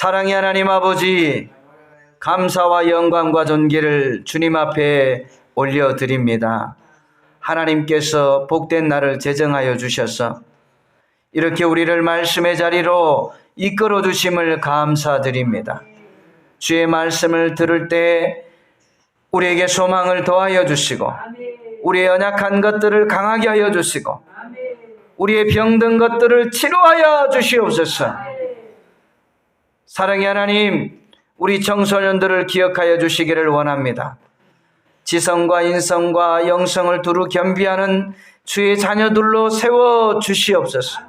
사랑의 하나님 아버지, 감사와 영광과 존귀를 주님 앞에 올려드립니다. 하나님께서 복된 날을 제정하여 주셔서 이렇게 우리를 말씀의 자리로 이끌어 주심을 감사드립니다. 주의 말씀을 들을 때 우리에게 소망을 더하여 주시고, 우리의 연약한 것들을 강하게 하여 주시고, 우리의 병든 것들을 치료하여 주시옵소서. 사랑의 하나님, 우리 청소년들을 기억하여 주시기를 원합니다. 지성과 인성과 영성을 두루 겸비하는 주의 자녀들로 세워 주시옵소서.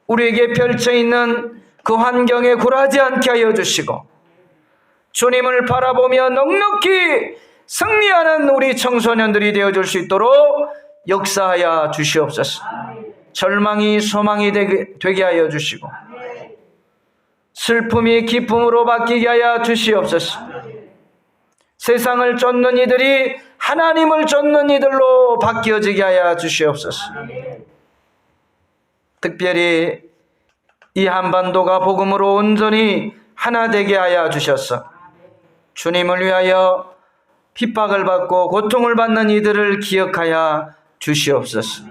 우리에게 펼쳐 있는 그 환경에 굴하지 않게 하여 주시고, 주님을 바라보며 넉넉히 승리하는 우리 청소년들이 되어줄 수 있도록 역사하여 주시옵소서. 절망이 소망이 되게 하여 주시고, 슬픔이 기쁨으로 바뀌게 하여 주시옵소서. 세상을 쫓는 이들이 하나님을 쫓는 이들로 바뀌어지게 하여 주시옵소서. 특별히 이 한반도가 복음으로 온전히 하나 되게 하여 주셔서 주님을 위하여 핍박을 받고 고통을 받는 이들을 기억하여 주시옵소서.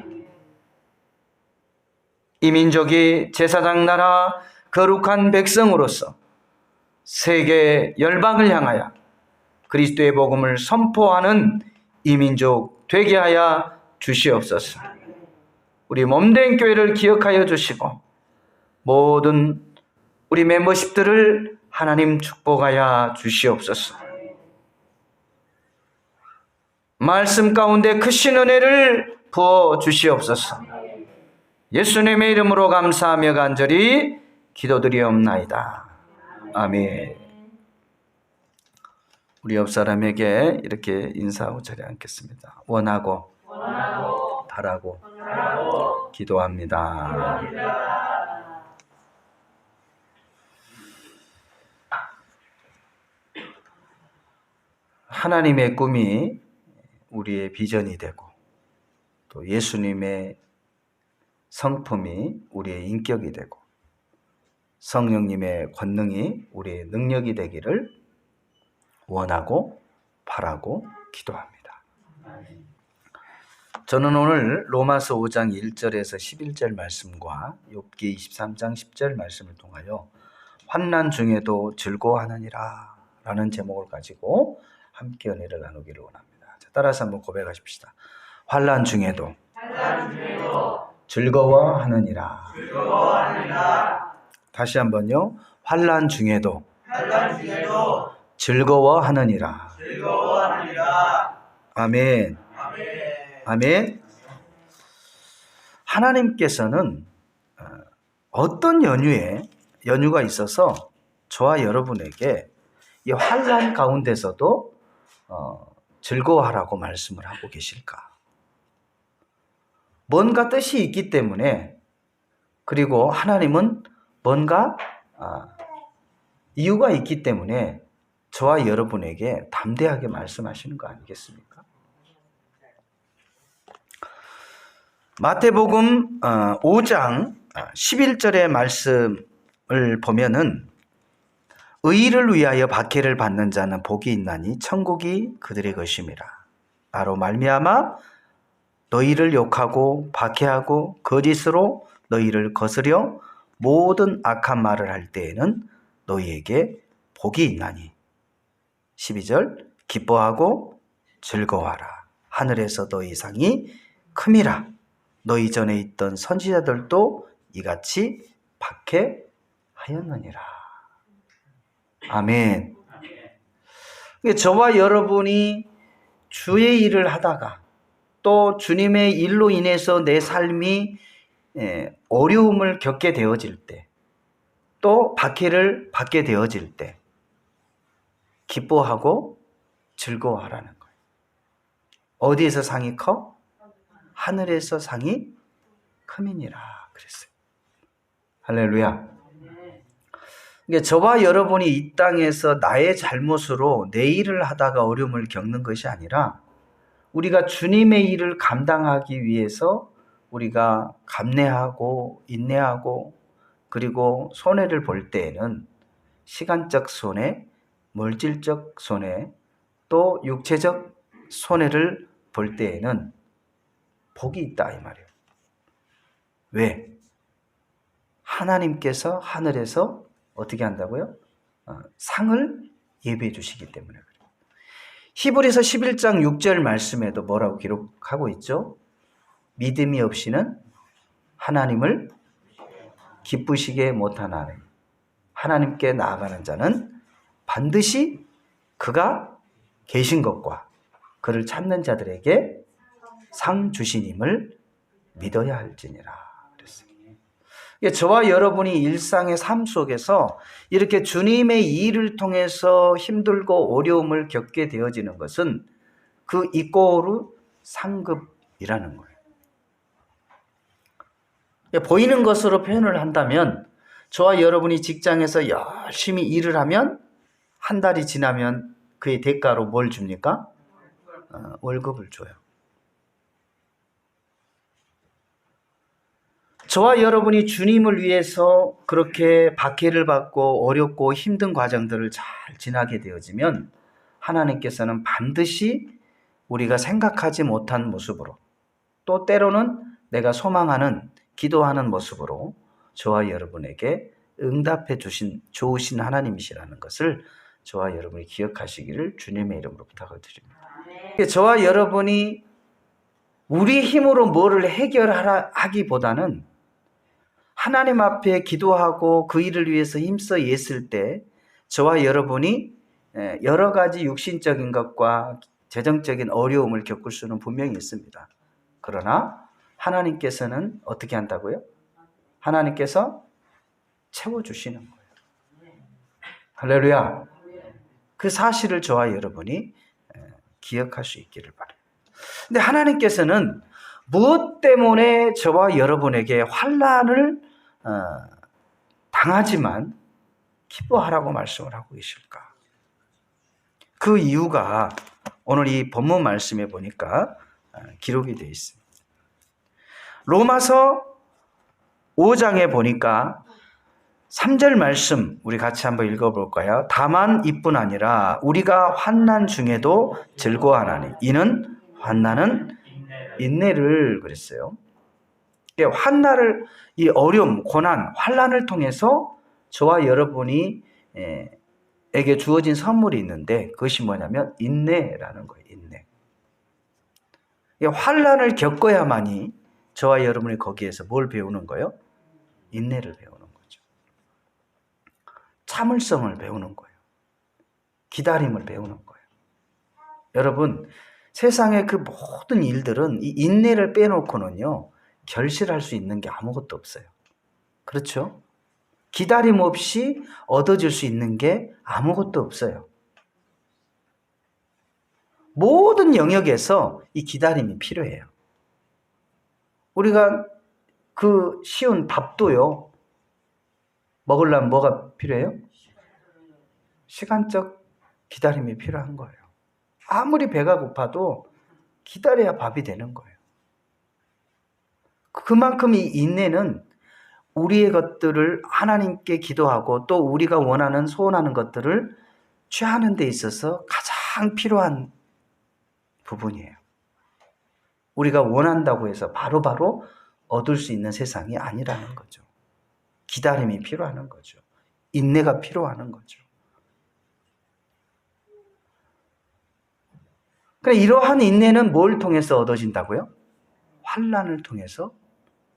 이 민족이 제사장 나라 거룩한 백성으로서 세계 열방을 향하여 그리스도의 복음을 선포하는 이 민족 되게 하여 주시옵소서. 우리 몸된 교회를 기억하여 주시고 모든 우리 멤버십들을 하나님 축복하여 주시옵소서. 말씀 가운데 크신 은혜를 부어 주시옵소서. 예수님의 이름으로 감사하며 간절히 기도드리옵나이다. 아멘. 우리 옆 사람에게 이렇게 인사하고 자리에 앉겠습니다. 원하고 바라고 기도합니다. 하나님의 꿈이 우리의 비전이 되고, 또 예수님의 성품이 우리의 인격이 되고, 성령님의 권능이 우리의 능력이 되기를 원하고 바라고 기도합니다. 저는 오늘 로마서 5장 1절에서 11절 말씀과 욥기 23장 10절 말씀을 통하여 환난 중에도 즐거워하느니라 라는 제목을 가지고 함께 은혜를 나누기를 원합니다. 자, 따라서 한번 고백하십시다. 환난 중에도 즐거워하느니라. 다시 한번요. 환난 중에도 즐거워하느니라. 아멘. 아멘. 하나님께서는 어떤 연유가 있어서 저와 여러분에게 이 환난 가운데서도 즐거워하라고 말씀을 하고 계실까? 뭔가 뜻이 있기 때문에, 그리고 하나님은 뭔가 이유가 있기 때문에 저와 여러분에게 담대하게 말씀하시는 거 아니겠습니까? 마태복음 5장 11절의 말씀을 보면은 의를 위하여 박해를 받는 자는 복이 있나니 천국이 그들의 것임이라. 나로 말미암아 너희를 욕하고 박해하고 거짓으로 너희를 거스려 모든 악한 말을 할 때에는 너희에게 복이 있나니. 12절 기뻐하고 즐거워하라. 하늘에서 너희 상이 큼이라. 너희 전에 있던 선지자들도 이같이 박해하였느니라. 아멘. 저와 여러분이 주의 일을 하다가 또 주님의 일로 인해서 내 삶이 어려움을 겪게 되어질 때, 또 박해를 받게 되어질 때 기뻐하고 즐거워하라는 거예요. 어디에서 상이 커? 하늘에서 상이 큼이니라 그랬어요. 할렐루야. 그러니까 저와 여러분이 이 땅에서 나의 잘못으로 내 일을 하다가 어려움을 겪는 것이 아니라 우리가 주님의 일을 감당하기 위해서 우리가 감내하고 인내하고 그리고 손해를 볼 때에는 시간적 손해, 물질적 손해, 또 육체적 손해를 볼 때에는 복이 있다 이 말이에요. 왜? 하나님께서 하늘에서 어떻게 한다고요? 상을 예비해 주시기 때문에 그래요. 히브리서 11장 6절 말씀에도 뭐라고 기록하고 있죠? 믿음이 없이는 하나님을 기쁘시게 못하나니 하나님께 나아가는 자는 반드시 그가 계신 것과 그를 찾는 자들에게 상 주시님을 믿어야 할지니라 그랬습니다. 저와 여러분이 일상의 삶 속에서 이렇게 주님의 일을 통해서 힘들고 어려움을 겪게 되어지는 것은 그 이꼬르 상급이라는 거예요. 보이는 것으로 표현을 한다면 저와 여러분이 직장에서 열심히 일을 하면 한 달이 지나면 그의 대가로 뭘 줍니까? 월급을 줘요. 저와 여러분이 주님을 위해서 그렇게 박해를 받고 어렵고 힘든 과정들을 잘 지나게 되어지면 하나님께서는 반드시 우리가 생각하지 못한 모습으로 또 때로는 내가 소망하는 기도하는 모습으로 저와 여러분에게 응답해 주신 좋으신 하나님이시라는 것을 저와 여러분이 기억하시기를 주님의 이름으로 부탁을 드립니다. 저와 여러분이 우리 힘으로 뭐를 해결하기보다는 하나님 앞에 기도하고 그 일을 위해서 힘써 애쓸 때 저와 여러분이 여러 가지 육신적인 것과 재정적인 어려움을 겪을 수는 분명히 있습니다. 그러나 하나님께서는 어떻게 한다고요? 하나님께서 채워주시는 거예요. 할렐루야. 그 사실을 저와 여러분이 기억할 수 있기를 바라요. 근데 하나님께서는 무엇 때문에 저와 여러분에게 환난을 당하지만 기뻐하라고 말씀을 하고 계실까? 그 이유가 오늘 이 본문 말씀에 보니까 기록이 되어 있습니다. 로마서 5장에 보니까 3절 말씀 우리 같이 한번 읽어볼까요? 다만 이뿐 아니라 우리가 환난 중에도 즐거워하나니 이는 환난은 인내를 그랬어요. 환난을 이 어려움, 고난, 환난을 통해서 저와 여러분이 에게 주어진 선물이 있는데 그것이 뭐냐면 인내라는 거예요. 인내. 환난을 겪어야만이 저와 여러분이 거기에서 뭘 배우는 거예요? 인내를 배우는 거죠. 참을성을 배우는 거예요. 기다림을 배우는 거예요. 여러분, 세상의 그 모든 일들은 이 인내를 빼놓고는요, 결실할 수 있는 게 아무것도 없어요. 그렇죠? 기다림 없이 얻어질 수 있는 게 아무것도 없어요. 모든 영역에서 이 기다림이 필요해요. 우리가 그 쉬운 밥도요, 먹으려면 뭐가 필요해요? 시간적 기다림이 필요한 거예요. 아무리 배가 고파도 기다려야 밥이 되는 거예요. 그만큼 이 인내는 우리의 것들을 하나님께 기도하고 또 우리가 원하는 소원하는 것들을 취하는 데 있어서 가장 필요한 부분이에요. 우리가 원한다고 해서 바로바로 얻을 수 있는 세상이 아니라는 거죠. 기다림이 필요한 거죠. 인내가 필요한 거죠. 그러니까 이러한 인내는 뭘 통해서 얻어진다고요? 환난을 통해서,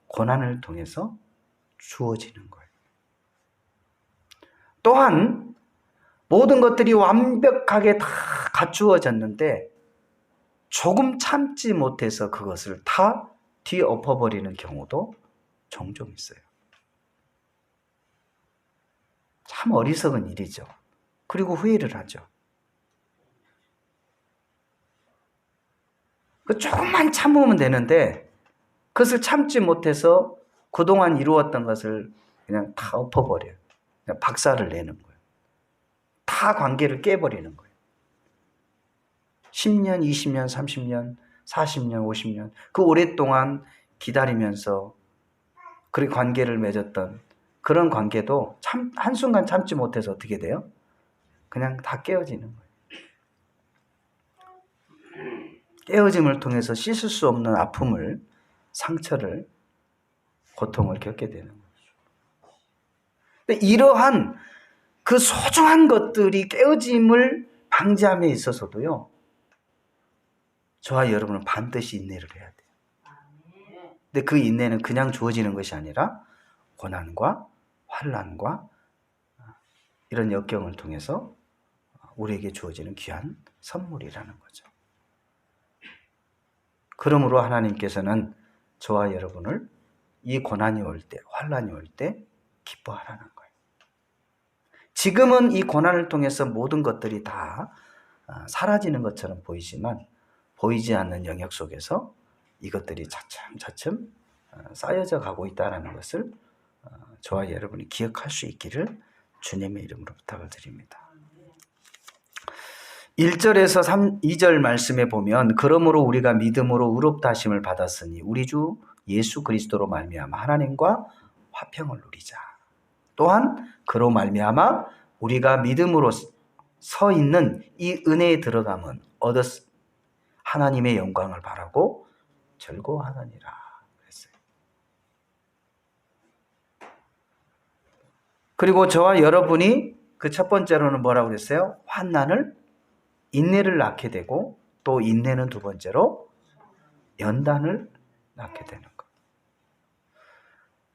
고난을 통해서 주어지는 거예요. 또한 모든 것들이 완벽하게 다 갖추어졌는데 조금 참지 못해서 그것을 다 뒤엎어버리는 경우도 종종 있어요. 참 어리석은 일이죠. 그리고 후회를 하죠. 조금만 참으면 되는데 그것을 참지 못해서 그동안 이루었던 것을 그냥 다 엎어버려요. 그냥 박살을 내는 거예요. 다 관계를 깨버리는 거예요. 10년, 20년, 30년, 40년, 50년 그 오랫동안 기다리면서 그 관계를 맺었던 그런 관계도 한순간 참지 못해서 어떻게 돼요? 그냥 다 깨어지는 거예요. 깨어짐을 통해서 씻을 수 없는 아픔을, 상처를, 고통을 겪게 되는 거죠. 근데 이러한 그 소중한 것들이 깨어짐을 방지함에 있어서도요, 저와 여러분은 반드시 인내를 해야 돼요. 근데 그 인내는 그냥 주어지는 것이 아니라 고난과 환난과 이런 역경을 통해서 우리에게 주어지는 귀한 선물이라는 거죠. 그러므로 하나님께서는 저와 여러분을 이 고난이 올 때, 환난이 올 때 기뻐하라는 거예요. 지금은 이 고난을 통해서 모든 것들이 다 사라지는 것처럼 보이지만 보이지 않는 영역 속에서 이것들이 차츰차츰 쌓여져 가고 있다는 것을 저와 여러분이 기억할 수 있기를 주님의 이름으로 부탁을 드립니다. 1절에서 2절 말씀에 보면 그러므로 우리가 믿음으로 의롭다 하심을 받았으니 우리 주 예수 그리스도로 말미암아 하나님과 화평을 누리자. 또한 그로 말미암아 우리가 믿음으로 서 있는 이 은혜에 들어감은 얻었 하나님의 영광을 바라고 즐거워하느니라 그랬어요. 그리고 저와 여러분이 그 첫 번째로는 뭐라고 그랬어요? 환난을, 인내를 낳게 되고 또 인내는 두 번째로 연단을 낳게 되는 것.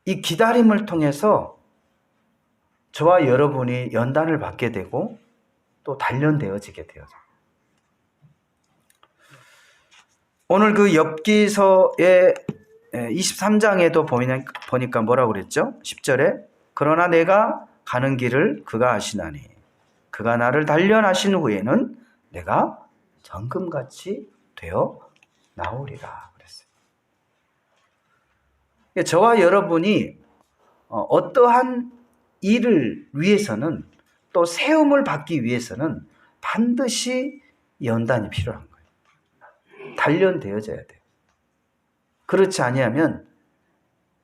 이 기다림을 통해서 저와 여러분이 연단을 받게 되고 또 단련되어지게 되어져. 오늘 그 욥기서의 23장에도 보니까 뭐라고 그랬죠? 10절에 그러나 내가 가는 길을 그가 아시나니 그가 나를 단련하신 후에는 내가 정금같이 되어 나오리라 그랬어요. 저와 여러분이 어떠한 일을 위해서는 또 세움을 받기 위해서는 반드시 연단이 필요한 거예요. 단련되어져야 돼요. 그렇지 아니하면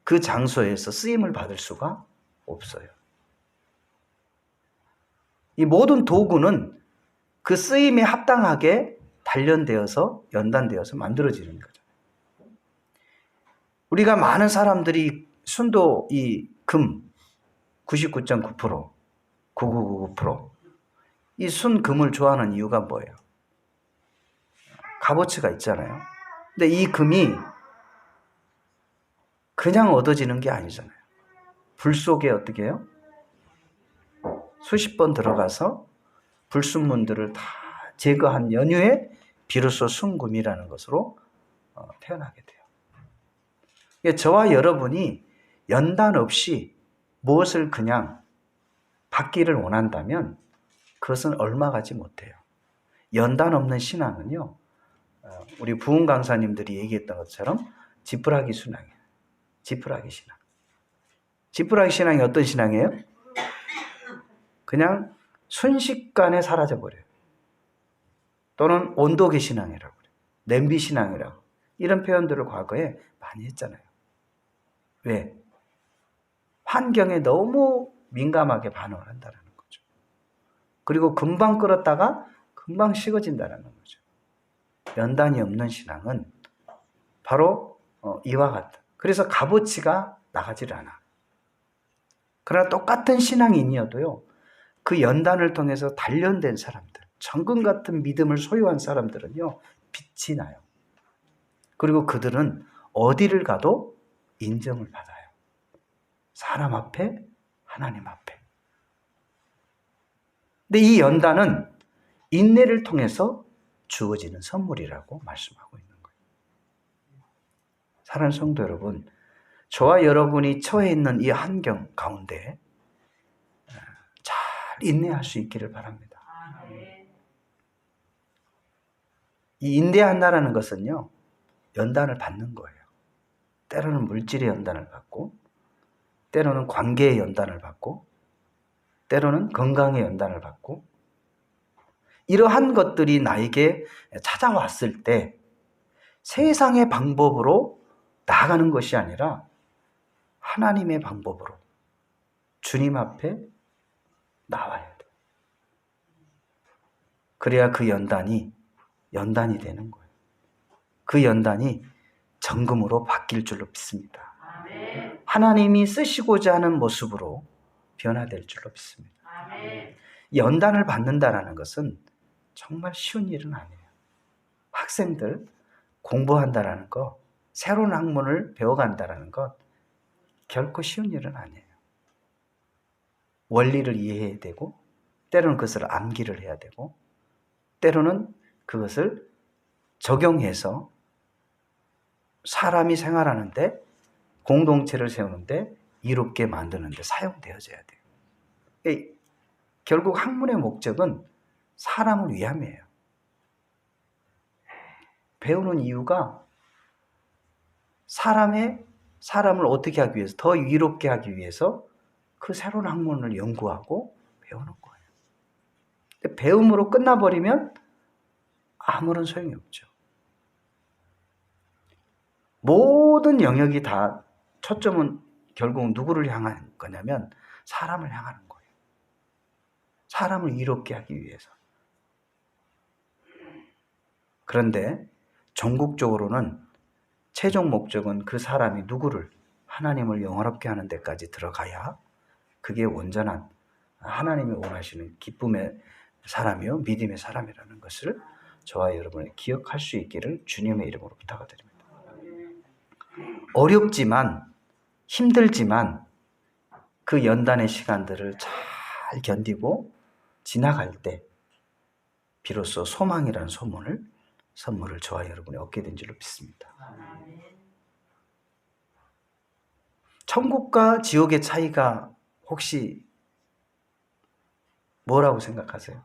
그 장소에서 쓰임을 받을 수가 없어요. 이 모든 도구는 그 쓰임에 합당하게 단련되어서 연단되어서 만들어지는 거죠. 우리가 많은 사람들이 순도 이 금 99.9%, 9999% 이 순금을 좋아하는 이유가 뭐예요? 값어치가 있잖아요. 근데 이 금이 그냥 얻어지는 게 아니잖아요. 불 속에 어떻게 해요? 수십 번 들어가서 불순물들을 다 제거한 연후에 비로소 순금이라는 것으로 태어나게 돼요. 저와 여러분이 연단 없이 무엇을 그냥 받기를 원한다면 그것은 얼마 가지 못해요. 연단 없는 신앙은요, 우리 부흥 강사님들이 얘기했던 것처럼 지푸라기 신앙이에요. 지푸라기 신앙. 지푸라기 신앙이 어떤 신앙이에요? 그냥 순식간에 사라져버려요. 또는 온도계 신앙이라고 그래요. 냄비 신앙이라고. 이런 표현들을 과거에 많이 했잖아요. 왜? 환경에 너무 민감하게 반응을 한다는 거죠. 그리고 금방 끓었다가 금방 식어진다는 거죠. 연단이 없는 신앙은 바로 이와 같다. 그래서 값어치가 나가질 않아. 그러나 똑같은 신앙인이어도요, 그 연단을 통해서 단련된 사람들, 정금 같은 믿음을 소유한 사람들은요, 빛이 나요. 그리고 그들은 어디를 가도 인정을 받아요. 사람 앞에, 하나님 앞에. 근데 이 연단은 인내를 통해서 주어지는 선물이라고 말씀하고 있는 거예요. 사랑하는 성도 여러분, 저와 여러분이 처해 있는 이 환경 가운데 잘 인내할 수 있기를 바랍니다. 이 인내한다는 것은요, 연단을 받는 거예요. 때로는 물질의 연단을 받고, 때로는 관계의 연단을 받고, 때로는 건강의 연단을 받고, 이러한 것들이 나에게 찾아왔을 때 세상의 방법으로 나아가는 것이 아니라 하나님의 방법으로, 주님 앞에 나와야 돼. 그래야 그 연단이 되는 거예요. 그 연단이 정금으로 바뀔 줄로 믿습니다. 하나님이 쓰시고자 하는 모습으로 변화될 줄로 믿습니다. 연단을 받는다라는 것은 정말 쉬운 일은 아니에요. 학생들 공부한다라는 거, 새로운 학문을 배워간다라는 것 결코 쉬운 일은 아니에요. 원리를 이해해야 되고, 때로는 그것을 암기를 해야 되고, 때로는 그것을 적용해서 사람이 생활하는데, 공동체를 세우는데, 이롭게 만드는데 사용되어져야 돼요. 결국 학문의 목적은 사람을 위함이에요. 배우는 이유가 사람을 어떻게 하기 위해서, 더 위롭게 하기 위해서 그 새로운 학문을 연구하고 배우는 거예요. 근데 배움으로 끝나버리면 아무런 소용이 없죠. 모든 영역이 다 초점은 결국 누구를 향한 거냐면 사람을 향하는 거예요. 사람을 이롭게 하기 위해서. 그런데 전국적으로는 최종 목적은 그 사람이 누구를, 하나님을 영화롭게 하는 데까지 들어가야 그게 온전한 하나님이 원하시는 기쁨의 사람이요 믿음의 사람이라는 것을 저와 여러분이 기억할 수 있기를 주님의 이름으로 부탁드립니다. 어렵지만 힘들지만 그 연단의 시간들을 잘 견디고 지나갈 때 비로소 소망이라는 선물을 저와 여러분이 얻게 된 줄로 믿습니다. 천국과 지옥의 차이가 혹시 뭐라고 생각하세요?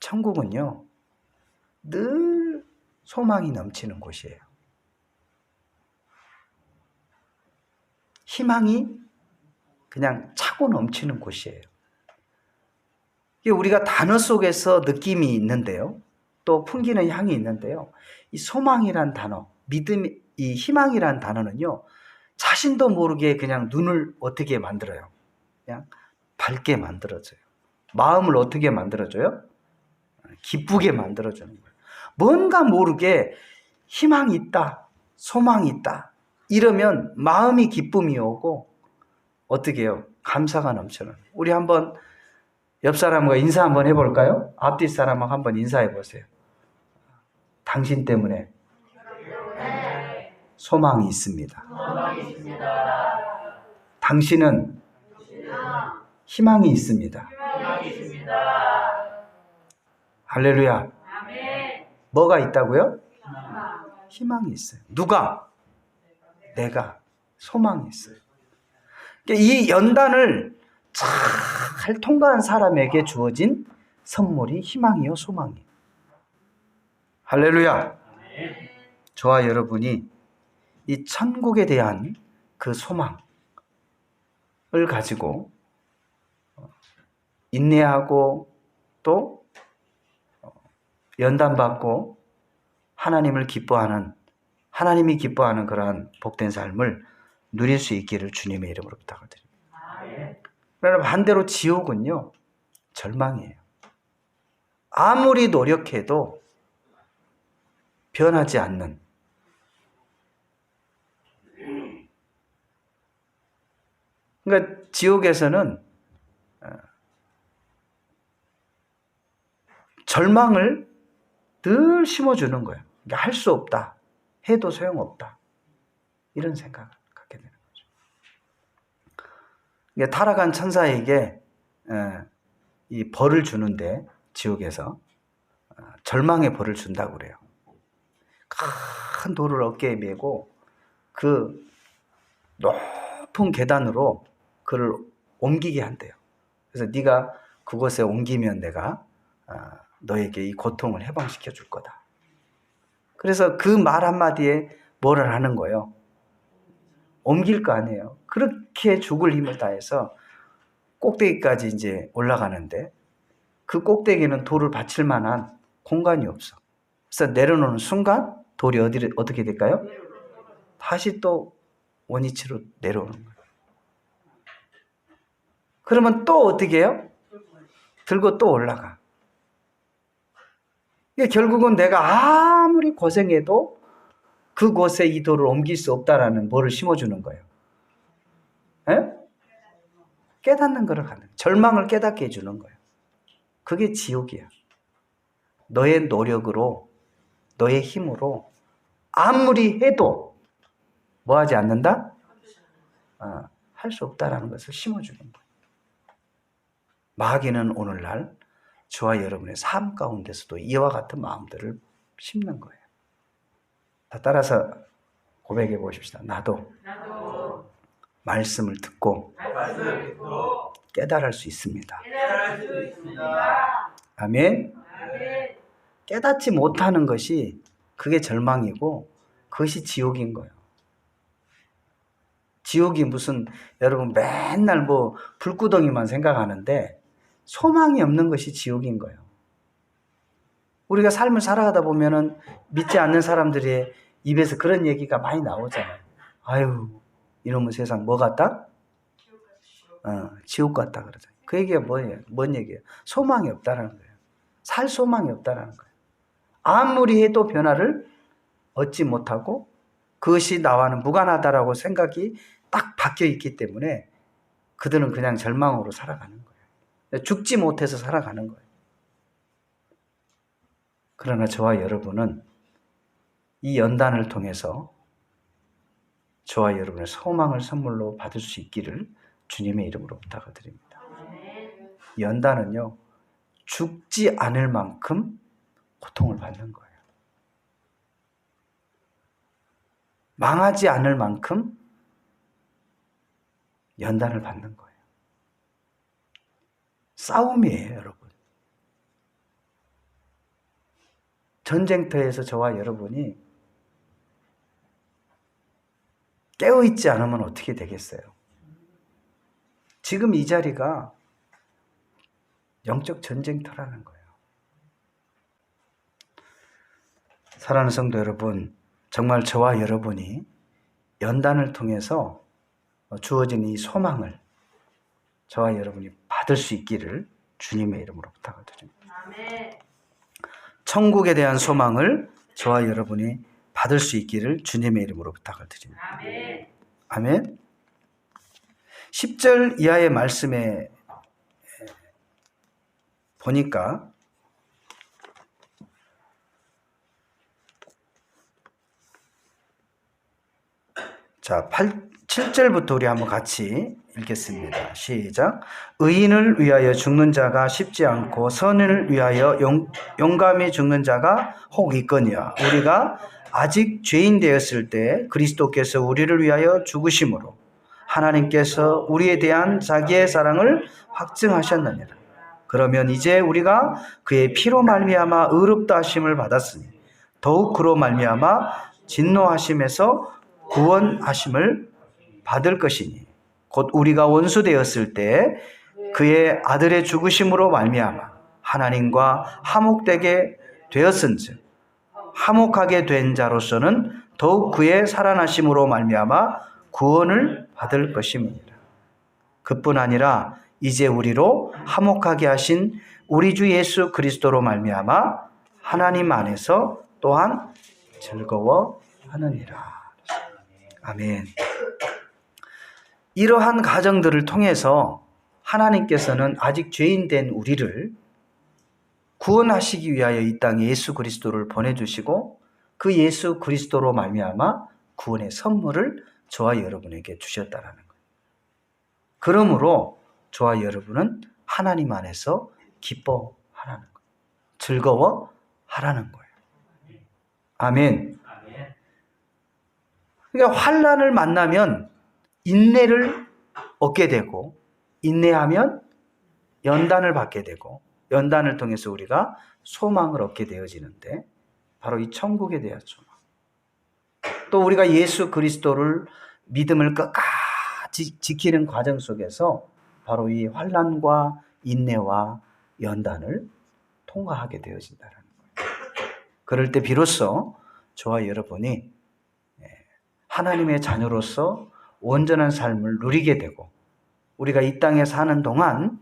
천국은요, 늘 소망이 넘치는 곳이에요. 희망이 그냥 차고 넘치는 곳이에요. 이게 우리가 단어 속에서 느낌이 있는데요. 또 풍기는 향이 있는데요. 이 소망이란 단어, 이 희망이란 단어는요. 자신도 모르게 그냥 눈을 어떻게 만들어요? 그냥 밝게 만들어줘요. 마음을 어떻게 만들어줘요? 기쁘게 만들어주는 거예요. 뭔가 모르게 희망이 있다, 소망이 있다 이러면 마음이 기쁨이 오고 어떻게 해요? 감사가 넘쳐나요. 우리 한번 옆 사람과 인사 한번 해볼까요? 앞뒤 사람하고 한번 인사해 보세요. 당신 때문에 소망이 있습니다. 당신은 희망이 있습니다. 할렐루야. 뭐가 있다고요? 희망이 있어요. 누가? 내가. 소망이 있어요. 이 연단을 잘 통과한 사람에게 주어진 선물이 희망이요, 소망이에요. 할렐루야. 저와 여러분이 이 천국에 대한 그 소망을 가지고 인내하고 또 연단받고 하나님이 기뻐하는 그러한 복된 삶을 누릴 수 있기를 주님의 이름으로 부탁드립니다. 그러나 반대로 지옥은요, 절망이에요. 아무리 노력해도 변하지 않는, 그러니까 지옥에서는 절망을 늘 심어주는 거예요. 그러니까 할 수 없다, 해도 소용없다, 이런 생각을 갖게 되는 거죠. 그러니까 타락한 천사에게 이 벌을 주는데 지옥에서 절망의 벌을 준다고 그래요. 큰 돌을 어깨에 메고 그 높은 계단으로 그를 옮기게 한대요. 그래서 네가 그곳에 옮기면 내가 너에게 이 고통을 해방시켜 줄 거다. 그래서 그 말 한마디에 뭐를 하는 거예요? 옮길 거 아니에요. 그렇게 죽을 힘을 다해서 꼭대기까지 이제 올라가는데 그 꼭대기는 돌을 받칠 만한 공간이 없어. 그래서 내려놓는 순간 돌이 어떻게 될까요? 다시 또 원위치로 내려오는 거예요. 그러면 또 어떻게 해요? 들고 또 올라가. 결국은 내가 아무리 고생해도 그곳에 이 돌을 옮길 수 없다라는 뭐를 심어주는 거예요? 에? 깨닫는 거를 가는 거예요. 절망을 깨닫게 해주는 거예요. 그게 지옥이야. 너의 노력으로, 너의 힘으로 아무리 해도 뭐 하지 않는다? 할 수 없다라는 것을 심어주는 거예요. 마귀는 오늘날 저와 여러분의 삶 가운데서도 이와 같은 마음들을 심는 거예요. 다 따라서 고백해 보십시다. 나도 말씀을 듣고 깨달을 수 있습니다. 아멘. 깨닫지 못하는 것이 그게 절망이고 그것이 지옥인 거예요. 지옥이 무슨 여러분 맨날 뭐 불구덩이만 생각하는데 소망이 없는 것이 지옥인 거예요. 우리가 삶을 살아가다 보면은 믿지 않는 사람들의 입에서 그런 얘기가 많이 나오잖아요. 아유, 이놈의 세상 뭐 같다? 지옥 같다 그러잖아요. 그 얘기가 뭐예요? 뭔 얘기예요? 소망이 없다라는 거예요. 살 소망이 없다라는 거예요. 아무리 해도 변화를 얻지 못하고 그것이 나와는 무관하다라고 생각이 딱 바뀌어 있기 때문에 그들은 그냥 절망으로 살아가는 거예요. 죽지 못해서 살아가는 거예요. 그러나 저와 여러분은 이 연단을 통해서 저와 여러분의 소망을 선물로 받을 수 있기를 주님의 이름으로 부탁을 드립니다. 연단은요, 죽지 않을 만큼 고통을 받는 거예요. 망하지 않을 만큼 연단을 받는 거예요. 싸움이에요, 여러분. 전쟁터에서 저와 여러분이 깨어있지 않으면 어떻게 되겠어요? 지금 이 자리가 영적 전쟁터라는 거예요. 사랑하는 성도 여러분, 정말 저와 여러분이 연단을 통해서 주어진 이 소망을 저와 여러분이 받을 수 있기를 주님의 이름으로 부탁을 드립니다. 아멘. 천국에 대한 소망을 저와 여러분이 받을 수 있기를 주님의 이름으로 부탁을 드립니다. 아멘. 아멘. 10절 이하의 말씀에 보니까 자, 7절부터 우리 한번 같이 읽겠습니다. 시작. 의인을 위하여 죽는 자가 쉽지 않고 선인을 위하여 용감히 죽는 자가 혹 있거니와 우리가 아직 죄인 되었을 때 그리스도께서 우리를 위하여 죽으심으로 하나님께서 우리에 대한 자기의 사랑을 확증하셨느니라. 그러면 이제 우리가 그의 피로 말미암아 의롭다 하심을 받았으니 더욱 그로 말미암아 진노하심에서 구원하심을 받을 것이니 곧 우리가 원수 되었을 때 그의 아들의 죽으심으로 말미암아 하나님과 화목되게 되었은즉 화목하게 된 자로서는 더욱 그의 살아나심으로 말미암아 구원을 받을 것입니다. 그뿐 아니라 이제 우리로 화목하게 하신 우리 주 예수 그리스도로 말미암아 하나님 안에서 또한 즐거워하느니라. 아멘. 이러한 과정들을 통해서 하나님께서는 아직 죄인된 우리를 구원하시기 위하여 이 땅에 예수 그리스도를 보내주시고 그 예수 그리스도로 말미암아 구원의 선물을 저와 여러분에게 주셨다라는 거예요. 그러므로 저와 여러분은 하나님 안에서 기뻐하라는 거예요. 즐거워하라는 거예요. 아멘. 그러니까 환난을 만나면 인내를 얻게 되고 인내하면 연단을 받게 되고 연단을 통해서 우리가 소망을 얻게 되어지는데 바로 이 천국에 대한 소망. 또 우리가 예수 그리스도를 믿음을 끝까지 지키는 과정 속에서 바로 이 환난과 인내와 연단을 통과하게 되어진다는 거예요. 그럴 때 비로소 저와 여러분이 하나님의 자녀로서 온전한 삶을 누리게 되고 우리가 이 땅에 사는 동안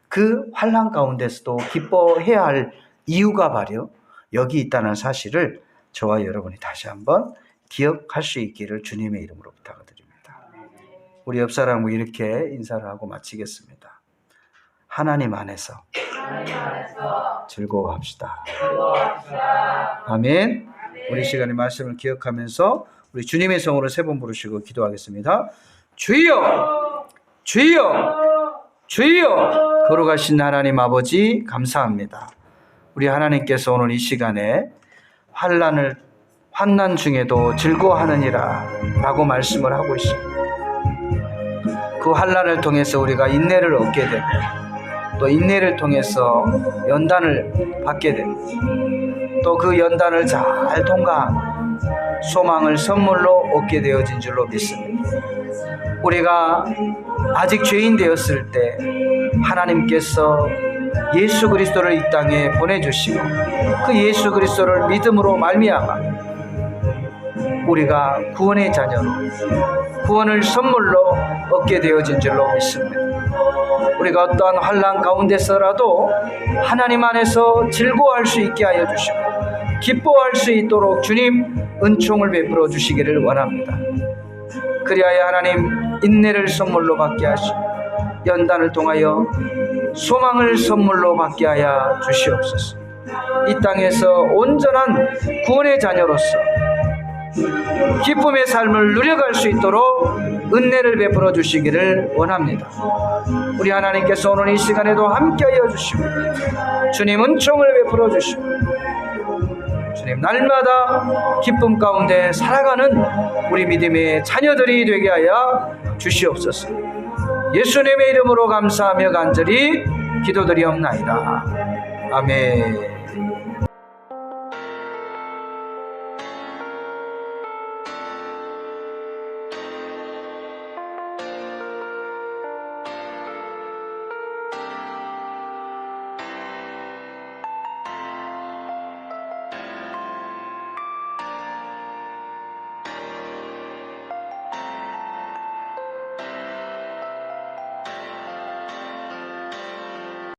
그 환난 가운데서도 기뻐해야 할 이유가 바로 여기 있다는 사실을 저와 여러분이 다시 한번 기억할 수 있기를 주님의 이름으로 부탁드립니다. 우리 옆 사람과 이렇게 인사를 하고 마치겠습니다. 하나님 안에서 즐거워합시다. 아멘. 우리 시간의 말씀을 기억하면서 우리 주님의 성으로 세 번 부르시고 기도하겠습니다. 주여, 주여, 주여. 걸어가신 하나님 아버지 감사합니다. 우리 하나님께서 오늘 이 시간에 환난 중에도 즐거워하느니라 라고 말씀을 하고 있습니다. 그 환난을 통해서 우리가 인내를 얻게 되고 또 인내를 통해서 연단을 받게 되고 또 그 연단을 잘 통과한 소망을 선물로 얻게 되어진 줄로 믿습니다. 우리가 아직 죄인 되었을 때 하나님께서 예수 그리스도를 이 땅에 보내주시고 그 예수 그리스도를 믿음으로 말미암아 우리가 구원의 자녀로 구원을 선물로 얻게 되어진 줄로 믿습니다. 우리가 어떠한 환난 가운데서라도 하나님 안에서 즐거워할 수 있게 하여 주시고 기뻐할 수 있도록 주님 은총을 베풀어 주시기를 원합니다. 그리하여 하나님 인내를 선물로 받게 하시고 연단을 통하여 소망을 선물로 받게 하여 주시옵소서. 이 땅에서 온전한 구원의 자녀로서 기쁨의 삶을 누려갈 수 있도록 은혜를 베풀어 주시기를 원합니다. 우리 하나님께서 오늘 이 시간에도 함께하여 주시고 주님 은총을 베풀어 주시고 주님 날마다 기쁨 가운데 살아가는 우리 믿음의 자녀들이 되게 하여 주시옵소서. 예수님의 이름으로 감사하며 간절히 기도드리옵나이다. 아멘.